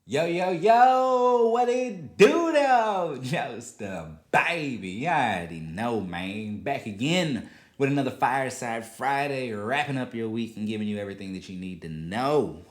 Yo, yo, yo, what it do though? Just a baby. You already know, man. Back again with another Fireside Friday, wrapping up your week and giving you everything that you need to know.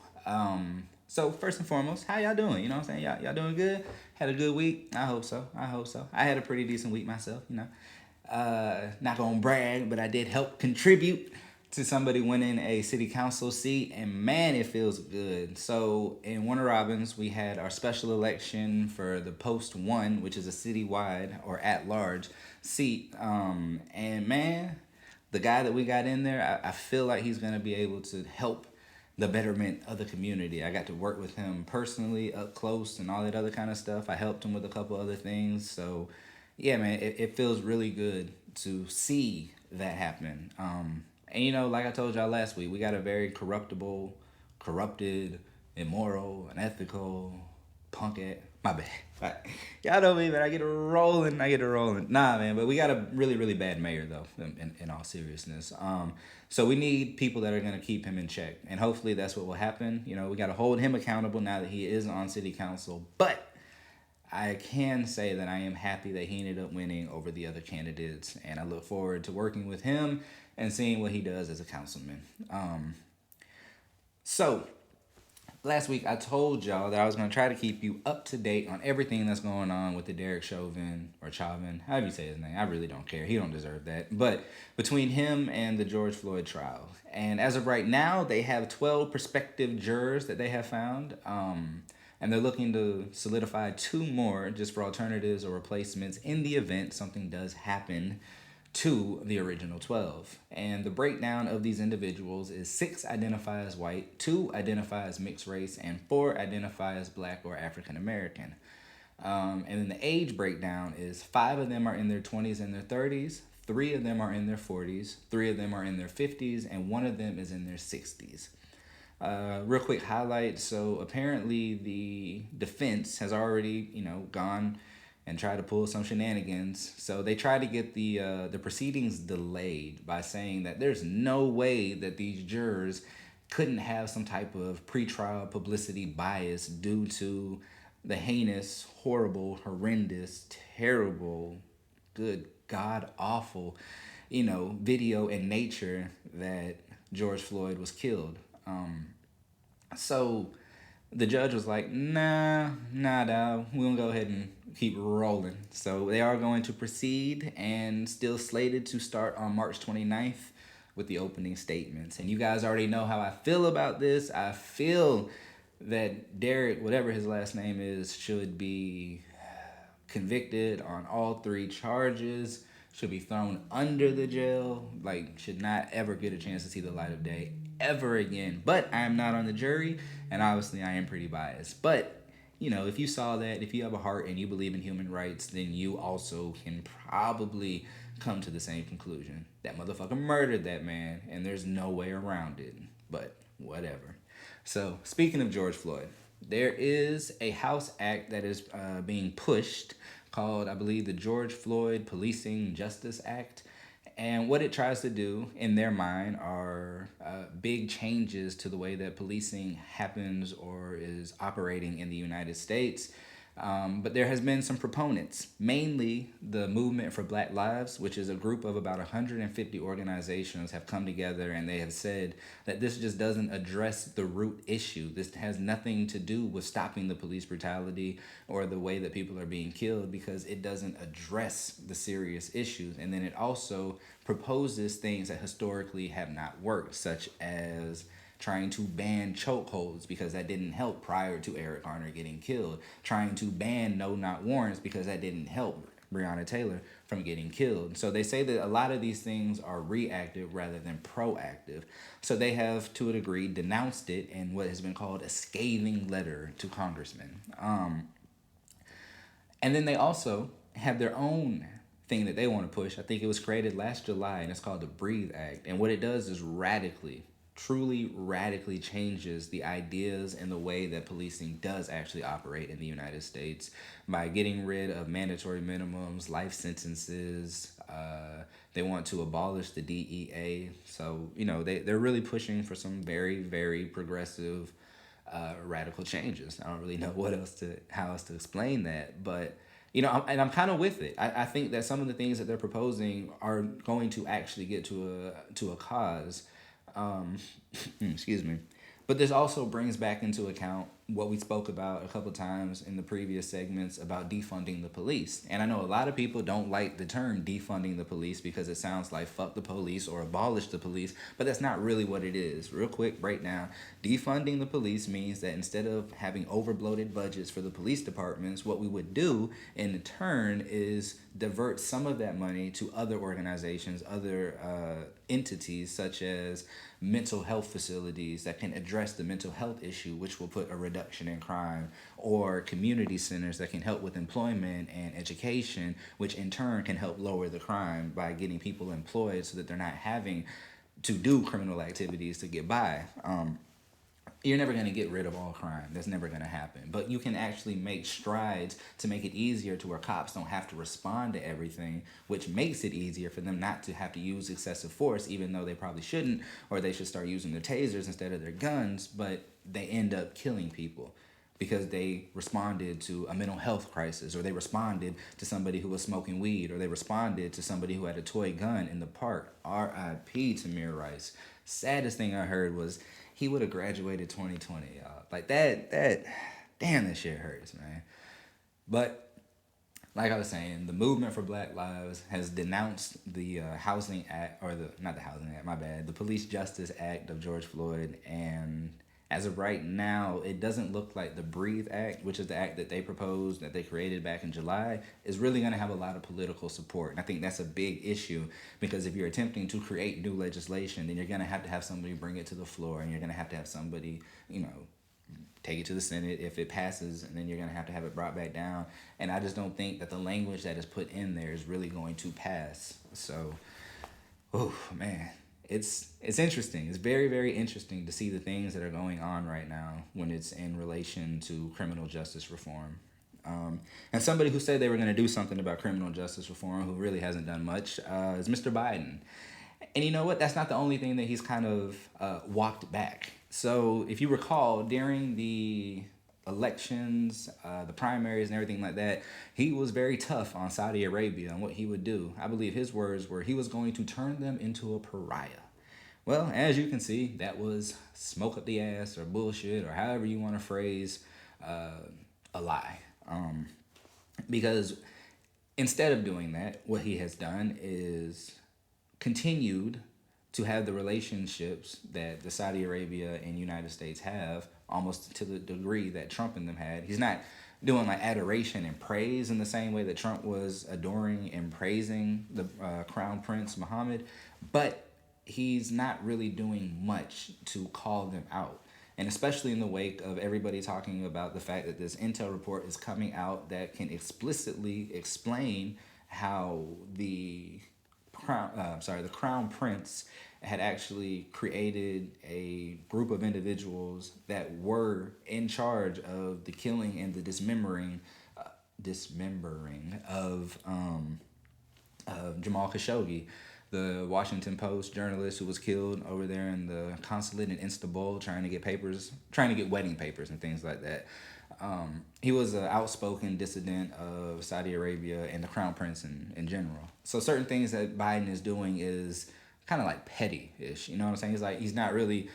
So first and foremost, how y'all doing? You know what I'm saying? Y'all doing good? Had a good week? I hope so. I hope so. I had a pretty decent week myself, you know. Not gonna brag, but I did help contribute to somebody winning a city council seat, and man, it feels good. So in Warner Robins, we had our special election for the post one, which is a citywide or at large seat. And man, the guy that we got in there, I feel like he's gonna be able to help the betterment of the community. I got to work with him personally up close and all that other kind of stuff. I helped him with a couple other things. So yeah, man, it feels really good to see that happen. And you know, like I told y'all last week, we got a very corruptible, corrupted, immoral, unethical, punk at my bad. Y'all know me, man. I get it rolling. I get it rolling. Nah, man. But we got a really, really bad mayor, though. In all seriousness, so we need people that are gonna keep him in check, and hopefully that's what will happen. You know, we got to hold him accountable now that he is on city council. But I can say that I am happy that he ended up winning over the other candidates, and I look forward to working with him and seeing what he does as a councilman. So last week I told y'all that I was going to try to keep you up to date on everything that's going on with the Derek Chauvin or Chauvin, however you say his name. I really don't care. He don't deserve that. But between him and the George Floyd trial, and as of right now, they have 12 prospective jurors that they have found. And they're looking to solidify two more just for alternatives or replacements in the event something does happen to the original 12. And the breakdown of these individuals is 6 identify as white, 2 identify as mixed race, and 4 identify as black or African American. And then the age breakdown is 5 of them are in their 20s and their 30s, 3 of them are in their 40s, 3 of them are in their 50s, and 1 of them is in their 60s. Real quick highlight. So apparently the defense has already, gone and tried to pull some shenanigans. So they tried to get the proceedings delayed by saying that there's no way that these jurors couldn't have some type of pretrial publicity bias due to the heinous, horrible, horrendous, terrible, good god awful, video and nature that George Floyd was killed. So the judge was like, nah, dawg. We're going to go ahead and keep rolling. So they are going to proceed and still slated to start on March 29th with the opening statements. And you guys already know how I feel about this. I feel that Derek, whatever his last name is, should be convicted on all 3 charges, should be thrown under the jail, like should not ever get a chance to see the light of day ever again. But I am not on the jury, and obviously I am pretty biased. But if you saw that, if you have a heart and you believe in human rights, then you also can probably come to the same conclusion. That motherfucker murdered that man, and there's no way around it. But whatever. So, speaking of George Floyd, there is a House Act that is being pushed called, I believe, the George Floyd Policing Justice Act. And what it tries to do, in their mind, are big changes to the way that policing happens or is operating in the United States. But there has been some proponents, mainly the Movement for Black Lives, which is a group of about 150 organizations have come together, and they have said that this just doesn't address the root issue. This has nothing to do with stopping the police brutality or the way that people are being killed, because it doesn't address the serious issues. And then it also proposes things that historically have not worked, such as trying to ban chokeholds because that didn't help prior to Eric Garner getting killed, trying to ban no not warrants because that didn't help Breonna Taylor from getting killed. So they say that a lot of these things are reactive rather than proactive. So they have, to a degree, denounced it in what has been called a scathing letter to congressmen. And then they also have their own thing that they want to push. I think it was created last July, and it's called the Breathe Act. And what it does is truly radically changes the ideas and the way that policing does actually operate in the United States by getting rid of mandatory minimums, life sentences. They want to abolish the DEA. So, they're really pushing for some very, very progressive radical changes. I don't really know how else to explain that, but I'm kind of with it. I think that some of the things that they're proposing are going to actually get to a cause. Um, excuse me. But this also brings back into account what we spoke about a couple times in the previous segments about defunding the police. And I know a lot of people don't like the term defunding the police because it sounds like fuck the police or abolish the police, but that's not really what it is. Real quick breakdown. Defunding the police means that instead of having overbloated budgets for the police departments, what we would do in turn is divert some of that money to other organizations, other entities such as mental health facilities that can address the mental health issue, which will put a reduction in crime, or community centers that can help with employment and education, which in turn can help lower the crime by getting people employed so that they're not having to do criminal activities to get by. You're never going to get rid of all crime. That's never going to happen. But you can actually make strides to make it easier to where cops don't have to respond to everything, which makes it easier for them not to have to use excessive force, even though they probably shouldn't, or they should start using their tasers instead of their guns, but they end up killing people because they responded to a mental health crisis, or they responded to somebody who was smoking weed, or they responded to somebody who had a toy gun in the park. R.I.P. Tamir Rice. Saddest thing I heard was he would have graduated 2020, y'all. Like damn, that shit hurts, man. But like I was saying, the movement for Black Lives has denounced the Housing Act, or not the Housing Act, my bad, the Police Justice Act of George Floyd. And as of right now, it doesn't look like the Breathe Act, which is the act that they proposed, that they created back in July, is really going to have a lot of political support. And I think that's a big issue, because if you're attempting to create new legislation, then you're going to have somebody bring it to the floor, and you're going to have somebody, take it to the Senate if it passes, and then you're going to have it brought back down. And I just don't think that the language that is put in there is really going to pass. So, oh, man. It's interesting. It's very, very interesting to see the things that are going on right now when it's in relation to criminal justice reform. And somebody who said they were going to do something about criminal justice reform, who really hasn't done much, is Mr. Biden. And you know what? That's not the only thing that he's kind of walked back. So if you recall, during the elections, the primaries and everything like that, he was very tough on Saudi Arabia and what he would do. I believe his words were he was going to turn them into a pariah. Well, as you can see, that was smoke up the ass or bullshit, or however you want to phrase a lie. Because instead of doing that, what he has done is continued to have the relationships that the Saudi Arabia and United States have, almost to the degree that Trump and them had. He's not doing like adoration and praise in the same way that Trump was adoring and praising the Crown Prince Mohammed, but he's not really doing much to call them out. And especially in the wake of everybody talking about the fact that this intel report is coming out that can explicitly explain how the Crown Prince had actually created a group of individuals that were in charge of the killing and the dismembering of Jamal Khashoggi, the Washington Post journalist who was killed over there in the consulate in Istanbul trying to get wedding papers and things like that. He was an outspoken dissident of Saudi Arabia and the Crown Prince in general. So certain things that Biden is doing is kind of like petty-ish. You know what I'm saying? He's not really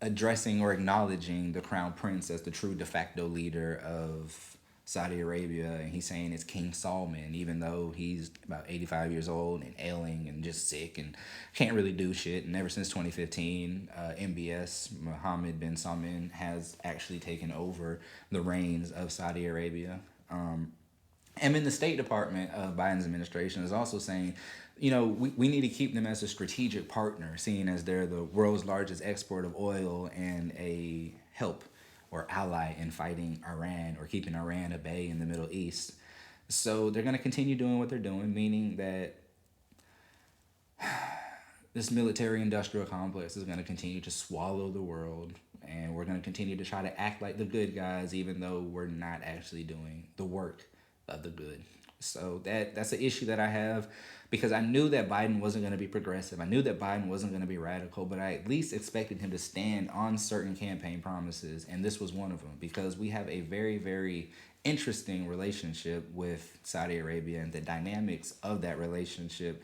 addressing or acknowledging the Crown Prince as the true de facto leader of Saudi Arabia, and he's saying it's King Salman, even though he's about 85 years old and ailing and just sick and can't really do shit. And ever since 2015, MBS, Mohammed bin Salman, has actually taken over the reins of Saudi Arabia. And in the State Department of Biden's administration is also saying, we need to keep them as a strategic partner, seeing as they're the world's largest export of oil and a help or ally in fighting Iran or keeping Iran at bay in the Middle East. So they're going to continue doing what they're doing, meaning that this military-industrial complex is going to continue to swallow the world, and we're going to continue to try to act like the good guys, even though we're not actually doing the work of the good. So that's an issue that I have because I knew that Biden wasn't going to be progressive. I knew that Biden wasn't going to be radical, but I at least expected him to stand on certain campaign promises, and this was one of them because we have a very, very interesting relationship with Saudi Arabia, and the dynamics of that relationship,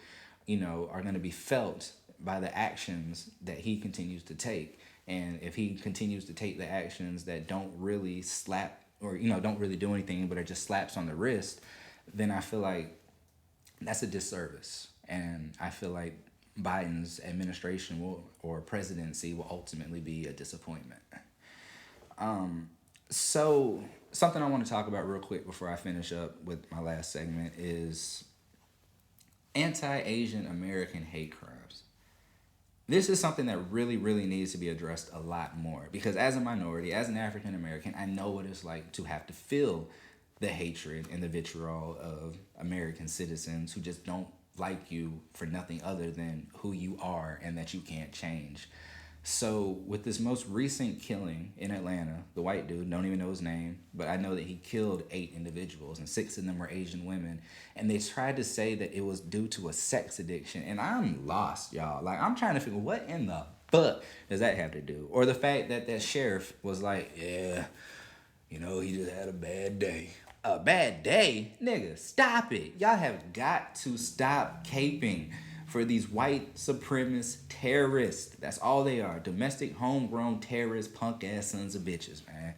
are going to be felt by the actions that he continues to take. And if he continues to take the actions that don't really slap or don't really do anything but are just slaps on the wrist, then I feel like that's a disservice. And I feel like Biden's administration or presidency will ultimately be a disappointment. So something I want to talk about real quick before I finish up with my last segment is anti-Asian American hate crimes. This is something that really, really needs to be addressed a lot more because as a minority, as an African American, I know what it's like to have to feel the hatred and the vitriol of American citizens who just don't like you for nothing other than who you are and that you can't change. So with this most recent killing in Atlanta, the white dude, don't even know his name, but I know that he killed 8 individuals and 6 of them were Asian women. And they tried to say that it was due to a sex addiction. And I'm lost, y'all. Like, I'm trying to figure what in the fuck does that have to do? Or the fact that that sheriff was like, yeah, he just had a bad day. A bad day? Nigga, stop it. Y'all have got to stop caping for these white supremacist terrorists. That's all they are. Domestic, homegrown terrorists, punk ass sons of bitches, man.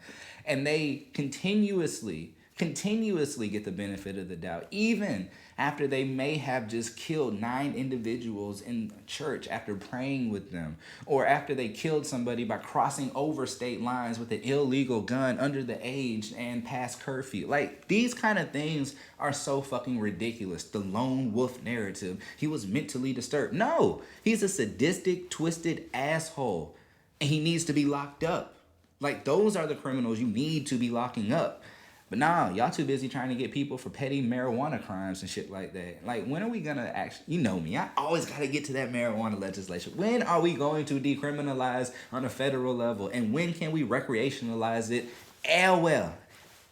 And they continuously get the benefit of the doubt, even after they may have just killed 9 individuals in church after praying with them, or after they killed somebody by crossing over state lines with an illegal gun under the age and past curfew. Like, these kind of things are so fucking ridiculous. The lone wolf narrative. He was mentally disturbed. No, he's a sadistic, twisted asshole, and he needs to be locked up. Like, those are the criminals you need to be locking up. But nah, y'all too busy trying to get people for petty marijuana crimes and shit like that. Like, when are we gonna actually, me, I always gotta get to that marijuana legislation. When are we going to decriminalize on a federal level? And when can we recreationalize it? Well.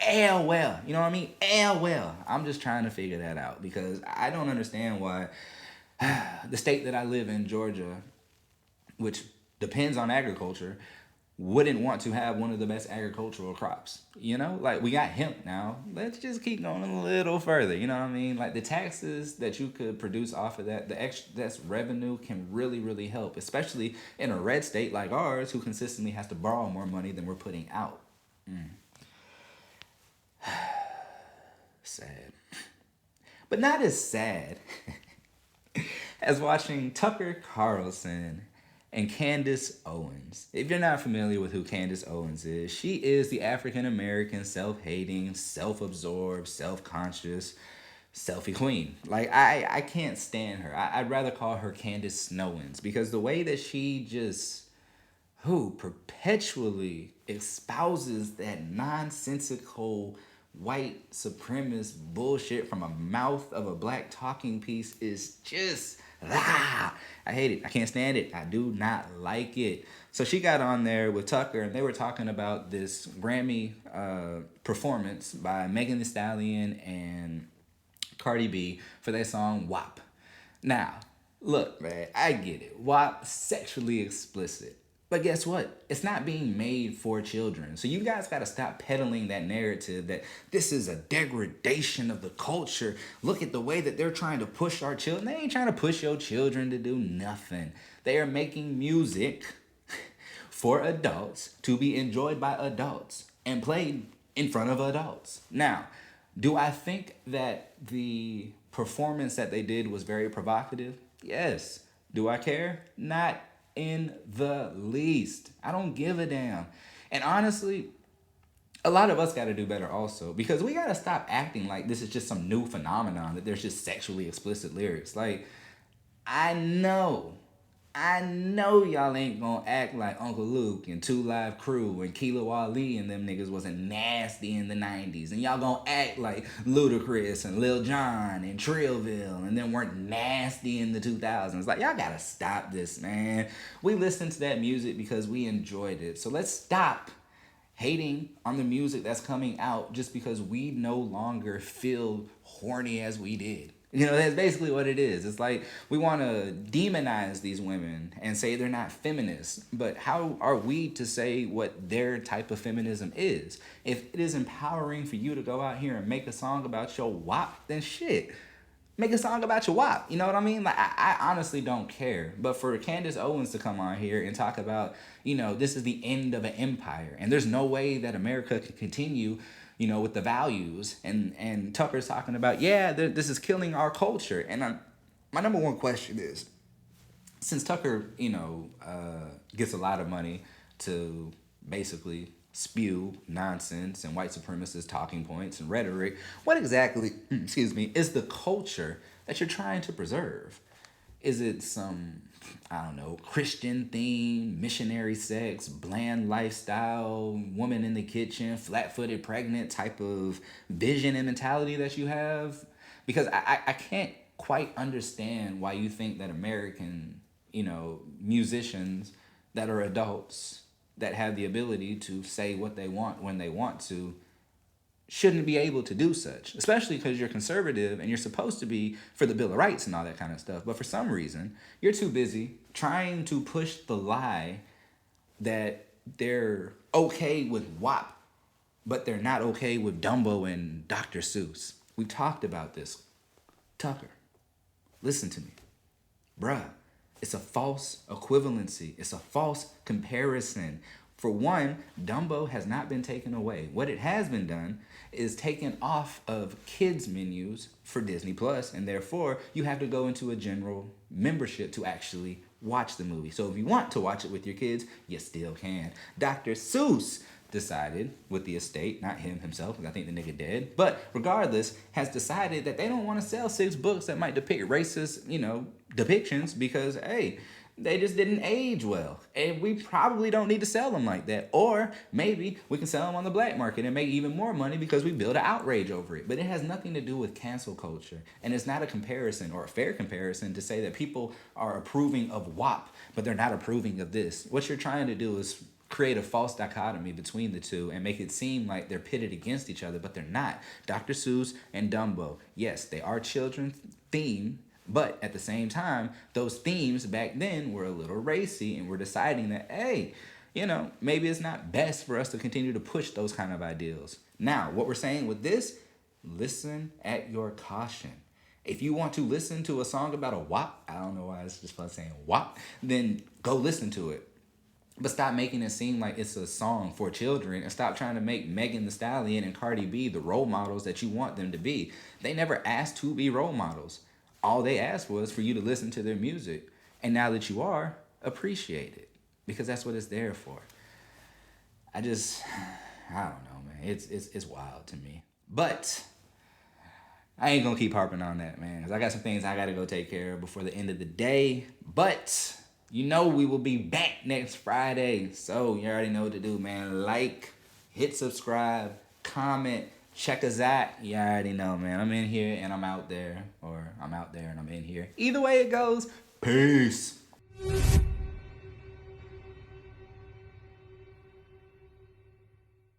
You know what I mean? Well. I'm just trying to figure that out because I don't understand why the state that I live in, Georgia, which depends on agriculture, wouldn't want to have one of the best agricultural crops. Like, we got hemp now. Let's just keep going a little further. You know what I mean? Like, the taxes that you could produce off of that, that's revenue can really, really help, especially in a red state like ours who consistently has to borrow more money than we're putting out. Sad. But not as sad as watching Tucker Carlson and Candace Owens. If you're not familiar with who Candace Owens is, she is the African-American, self-hating, self-absorbed, self-conscious, selfie queen. Like, I can't stand her. I'd rather call her Candace Snowens because the way that she just perpetually espouses that nonsensical white supremacist bullshit from a mouth of a black talking piece is just I hate it. I can't stand it. I do not like it. So she got on there with Tucker and they were talking about this Grammy performance by Megan Thee Stallion and Cardi B for their song WAP. Now, look, man, I get it. WAP, sexually explicit. But guess what? It's not being made for children. So you guys got to stop peddling that narrative that this is a degradation of the culture. Look at the way that they're trying to push our children. They ain't trying to push your children to do nothing. They are making music for adults to be enjoyed by adults and played in front of adults. Now, do I think that the performance that they did was very provocative? Yes. Do I care? Not in the least. I don't give a damn. And honestly, a lot of us got to do better also because we got to stop acting like this is just some new phenomenon that there's just sexually explicit lyrics. Like, I know y'all ain't gonna act like Uncle Luke and 2 Live Crew and Kilo Ali and them niggas wasn't nasty in the 90s. And y'all gonna act like Ludacris and Lil Jon and Trillville and them weren't nasty in the 2000s. Like, y'all gotta stop this, man. We listened to that music because we enjoyed it. So let's stop hating on the music that's coming out just because we no longer feel horny as we did. You know, that's basically what it is. It's like we want to demonize these women and say they're not feminists. But how are we to say what their type of feminism is? If it is empowering for you to go out here and make a song about your WAP, then shit. Make a song about your WAP. You know what I mean? Like, I honestly don't care. But for Candace Owens to come on here and talk about, you know, this is the end of an empire, and there's no way that America can continue, you know, with the values, and Tucker's talking about, yeah, this is killing our culture. And my number one question is, since Tucker, you know, gets a lot of money to basically spew nonsense and white supremacist talking points and rhetoric, what exactly, excuse me, is the culture that you're trying to preserve? Is it some, I don't know, Christian theme, missionary sex, bland lifestyle, woman in the kitchen, flat-footed pregnant type of vision and mentality that you have? Because I can't quite understand why you think that American, you know, musicians that are adults that have the ability to say what they want when they want to shouldn't be able to do such, especially because you're conservative and you're supposed to be for the Bill of Rights and all that kind of stuff. But for some reason, you're too busy trying to push the lie that they're okay with WAP, but they're not okay with Dumbo and Dr. Seuss. We've talked about this. Tucker, listen to me. Bruh, it's a false equivalency. It's a false comparison. For one, Dumbo has not been taken away. What it has been done is taken off of kids' menus for Disney Plus, and therefore you have to go into a general membership to actually watch the movie. So if you want to watch it with your kids, you still can. Dr. Seuss decided with the estate, not him himself, because I think the nigga dead, but regardless, has decided that they don't want to sell 6 books that might depict racist, you know, depictions because, hey, they just didn't age well. And we probably don't need to sell them like that. Or maybe we can sell them on the black market and make even more money because we build an outrage over it. But it has nothing to do with cancel culture. And it's not a comparison or a fair comparison to say that people are approving of WAP, but they're not approving of this. What you're trying to do is create a false dichotomy between the two and make it seem like they're pitted against each other, but they're not. Dr. Seuss and Dumbo, yes, they are children's theme, but at the same time, those themes back then were a little racy, and we're deciding that, hey, you know, maybe it's not best for us to continue to push those kind of ideals. Now, what we're saying with this, listen at your caution. If you want to listen to a song about a WAP, I don't know why it's just fun saying WAP, then go listen to it. But stop making it seem like it's a song for children, and stop trying to make Megan Thee Stallion and Cardi B the role models that you want them to be. They never asked to be role models. All they asked was for you to listen to their music. And now that you are, appreciate it. Because that's what it's there for. I don't know, man. It's wild to me. But I ain't gonna keep harping on that, man. Because I got some things I gotta go take care of before the end of the day. But you know we will be back next Friday. So you already know what to do, man. Like, hit subscribe, comment, check us out. You already know, man. I'm in here and I'm out there. Or I'm out there and I'm in here. Either way it goes, peace.